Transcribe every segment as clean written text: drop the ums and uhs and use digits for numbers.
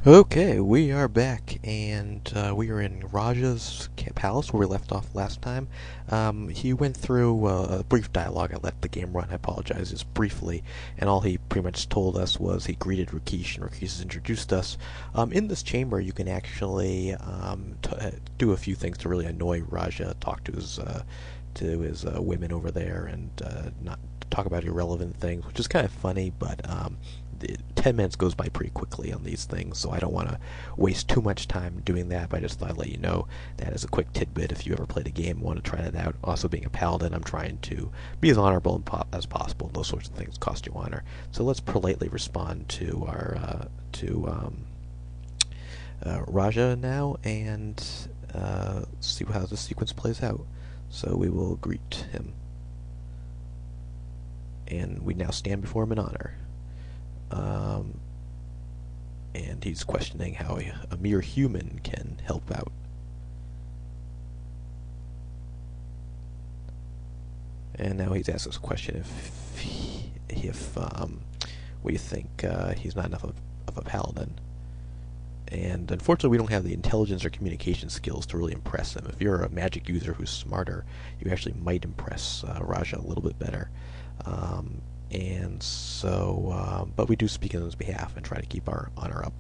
Okay, we are back, and we are in Raja's palace where we left off last time. He went through a brief dialogue. I let the game run. I apologize, just briefly, and all he pretty much told us was he greeted Rakesh, and Rakesh has introduced us. In this chamber, you can actually do a few things to really annoy Raja. Talk to his women over there, and not talk about irrelevant things, which is kind of funny, but 10 minutes goes by pretty quickly on these things, so I don't want to waste too much time doing that, but I just thought I'd let you know that as a quick tidbit if you ever played a game and want to try that out. Also, being a paladin, I'm trying to be as honorable as possible, and those sorts of things cost you honor. So let's politely respond to our Raja now and see how the sequence plays out. So we will greet him, and we now stand before him in honor. And he's questioning how a mere human can help out. And now he's asked us a question if we think he's not enough of a paladin. And unfortunately, we don't have the intelligence or communication skills to really impress him. If you're a magic user who's smarter, you actually might impress Raja a little bit better. And so, but we do speak on his behalf and try to keep our honor up.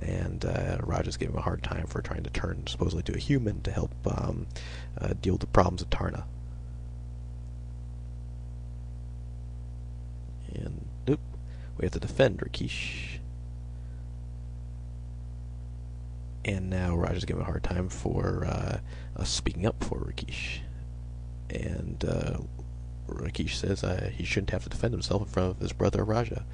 And Raja's giving him a hard time for trying to turn supposedly to a human to help deal with the problems of Tarna. And nope, we have to defend Rakesh. And now Raja's giving a hard time for us speaking up for Rakesh. And Rakesh says he shouldn't have to defend himself in front of his brother Raja.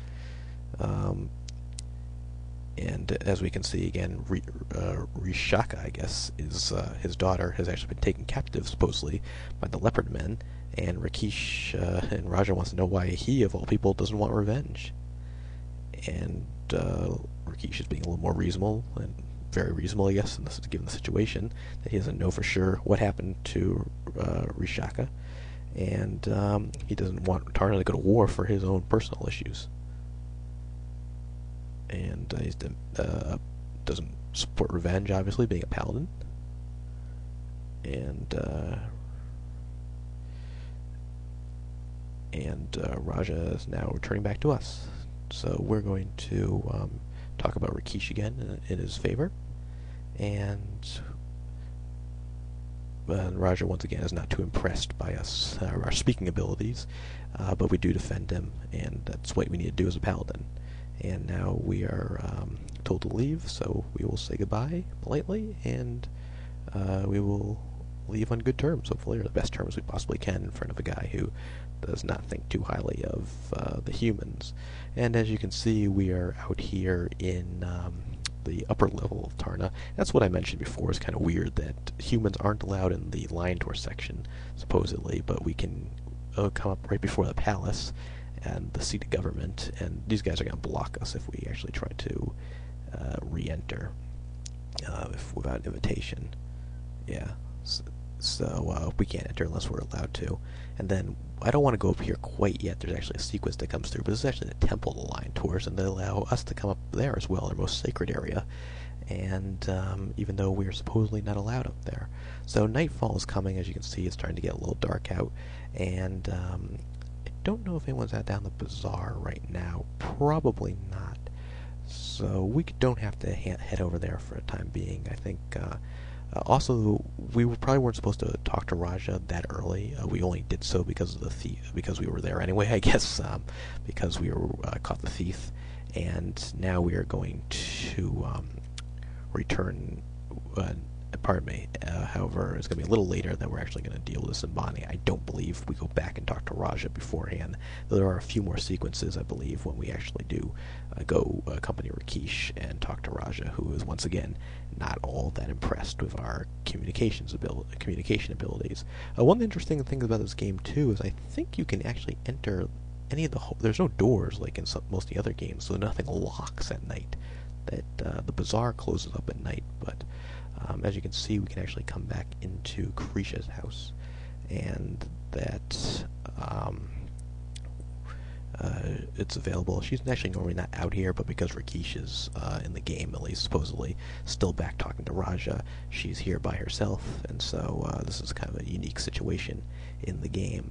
And as we can see again, Rishaka, I guess, is his daughter, has actually been taken captive, supposedly, by the leopard men. And Rakesh and Raja wants to know why he, of all people, doesn't want revenge. And Rakesh is being a little more reasonable, and very reasonable, I guess, given the situation, that he doesn't know for sure what happened to Rishaka. And he doesn't want Tarna to go to war for his own personal issues. And he doesn't support revenge, obviously, being a paladin. And Raja is now returning back to us. So we're going to talk about Rakesh again in his favor. And Raja, once again, is not too impressed by us, our speaking abilities, but we do defend him, and that's what we need to do as a paladin. And now we are told to leave, so we will say goodbye politely, and we will leave on good terms, hopefully, or the best terms we possibly can, in front of a guy who does not think too highly of the humans. And as you can see, we are out here in the upper level of Tarna. That's what I mentioned before. It's kind of weird that humans aren't allowed in the Lion Tour section, supposedly, but we can come up right before the palace and the seat of government, and these guys are going to block us if we actually try to re-enter without invitation. Yeah, so we can't enter unless we're allowed to. And then I don't want to go up here quite yet. There's actually a sequence that comes through, but this is actually the Temple of the Lion Tours, and they allow us to come up there as well, our most sacred area. And even though we are supposedly not allowed up there. So nightfall is coming. As you can see, it's starting to get a little dark out, and I don't know if anyone's down the bazaar right now. Probably not. So we don't have to head over there for a time being. I think. Also, we probably weren't supposed to talk to Raja that early. We only did so because of the thief, because we were there anyway, I guess, because we were caught the thief. And now we are going to return. Pardon me. However, it's going to be a little later that we're actually going to deal with this Simbani. I don't believe we go back and talk to Raja beforehand. There are a few more sequences, I believe, when we actually do go accompany Rakesh and talk to Raja, who is once again not all that impressed with our communication abilities. One interesting thing about this game too is I think you can actually enter any of the. There's no doors like in most of the other games, so nothing locks at night. That the bazaar closes up at night, but as you can see, we can actually come back into Krisha's house, and that it's available. She's actually normally not out here, but because Rakesh is in the game, at least supposedly, still back talking to Raja, she's here by herself, and so this is kind of a unique situation in the game.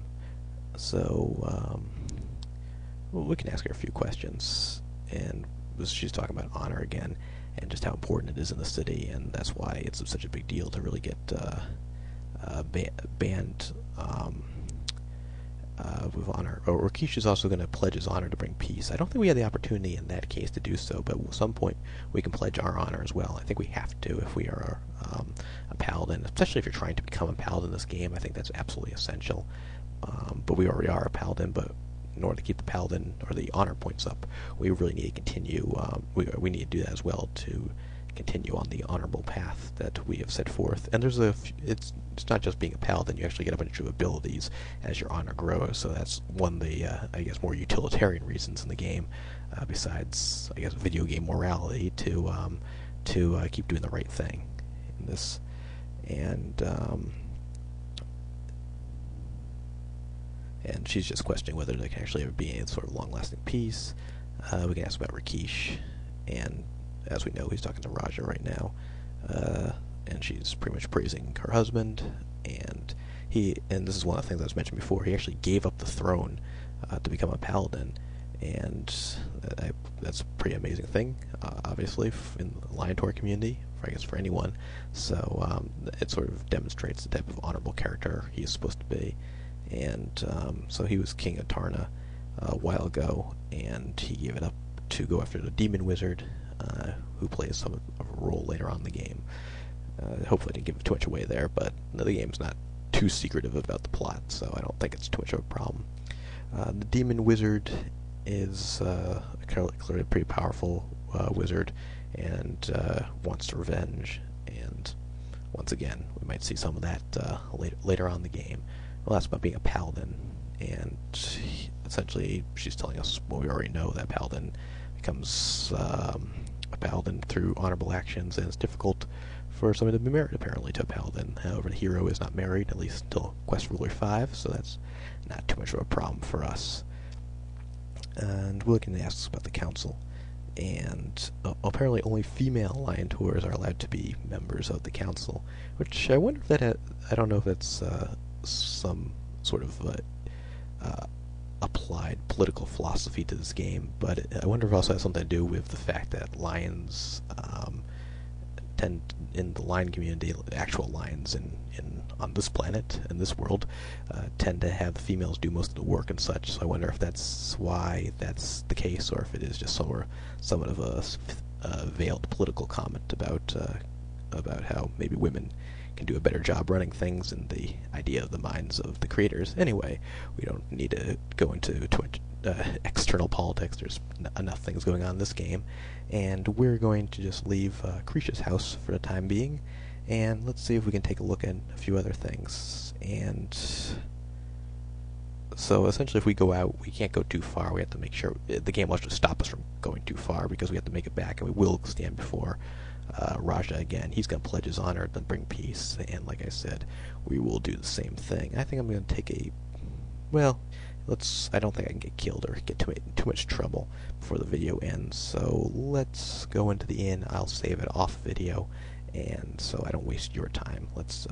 So we can ask her a few questions, and she's talking about honor again, and just how important it is in the city, and that's why it's such a big deal to really get banned with honor. Rakesh is also going to pledge his honor to bring peace. I don't think we had the opportunity in that case to do so, but at some point we can pledge our honor as well. I think we have to if we are a paladin, especially if you're trying to become a paladin in this game. I think that's absolutely essential. But we already are a paladin, but in order to keep the paladin or the honor points up, we really need to continue. We need to do that as well to continue on the honorable path that we have set forth. And there's it's not just being a paladin. You actually get a bunch of abilities as your honor grows. So that's one of the I guess more utilitarian reasons in the game, besides I guess video game morality, to keep doing the right thing in this. And she's just questioning whether there can actually ever be any sort of long-lasting peace. We can ask about Rakesh, and as we know, he's talking to Raja right now, and she's pretty much praising her husband, and this is one of the things I was mentioned before, he actually gave up the throne to become a paladin, and that's a pretty amazing thing, obviously, in the Lion Tour community, I guess for anyone, so it sort of demonstrates the type of honorable character he is supposed to be. And so he was king of Tarna a while ago, and he gave it up to go after the demon wizard, who plays some of a role later on in the game. Hopefully I didn't give too much away there, but the game's not too secretive about the plot, so I don't think it's too much of a problem. The demon wizard is clearly a pretty powerful wizard, and wants revenge, and once again, we might see some of that later on in the game. Well, that's about being a paladin, and essentially she's telling us what we already know, that paladin becomes a paladin through honorable actions, and it's difficult for someone to be married, apparently, to a paladin. However, the hero is not married, at least until Quest for Glory 5, so that's not too much of a problem for us. And we're looking to ask us about the council, and apparently only female Lion Tours are allowed to be members of the council, which I wonder if that I don't know if that's some sort of applied political philosophy to this game, but I wonder if it also has something to do with the fact that lions tend, in the lion community, actual lions on this planet, in this world, tend to have the females do most of the work and such, so I wonder if that's why that's the case, or if it is just somewhat of a veiled political comment about how maybe women can do a better job running things, and the idea of the minds of the creators. Anyway, we don't need to go into too much external politics. There's enough things going on in this game, and we're going to just leave Krisha's house for the time being, and let's see if we can take a look at a few other things. And so essentially, if we go out, we can't go too far. We have to make sure the game will actually stop us from going too far, because we have to make it back, and we will stand before Raja again. He's going to pledge his honor to bring peace, and like I said, we will do the same thing. I think I'm going to take I don't think I can get killed or get too much trouble before the video ends, so let's go into the inn. I'll save it off video, and so I don't waste your time. Let's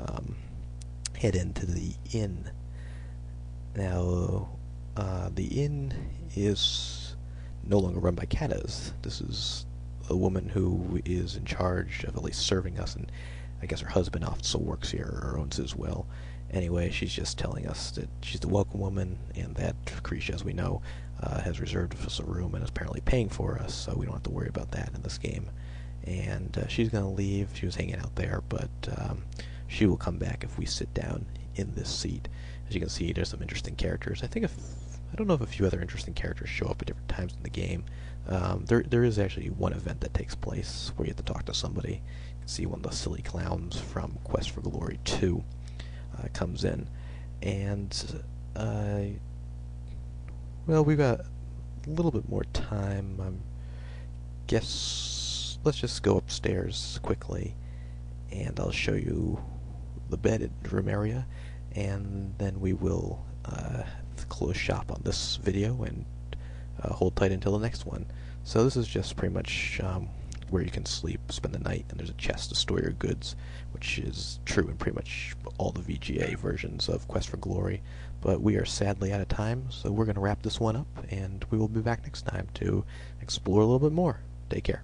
head into the inn. Now, the inn is no longer run by Katas. This is a woman who is in charge of at least serving us, and I guess her husband also works here or owns it as well. Anyway, she's just telling us that she's the welcome woman, and that Krisha, as we know, has reserved us a room and is apparently paying for us, so we don't have to worry about that in this game. And she's going to leave. She was hanging out there, but she will come back if we sit down in this seat. As you can see, there's some interesting characters. I don't know if a few other interesting characters show up at different times in the game. There is actually one event that takes place where you have to talk to somebody. You can see one of the silly clowns from Quest for Glory 2 comes in, and well, we've got a little bit more time. I guess let's just go upstairs quickly, and I'll show you the bedroom area, and then we will close shop on this video and hold tight until the next one. So this is just pretty much where you can sleep, spend the night, and there's a chest to store your goods, which is true in pretty much all the VGA versions of Quest for Glory. But we are sadly out of time, so we're going to wrap this one up, and we will be back next time to explore a little bit more. Take care.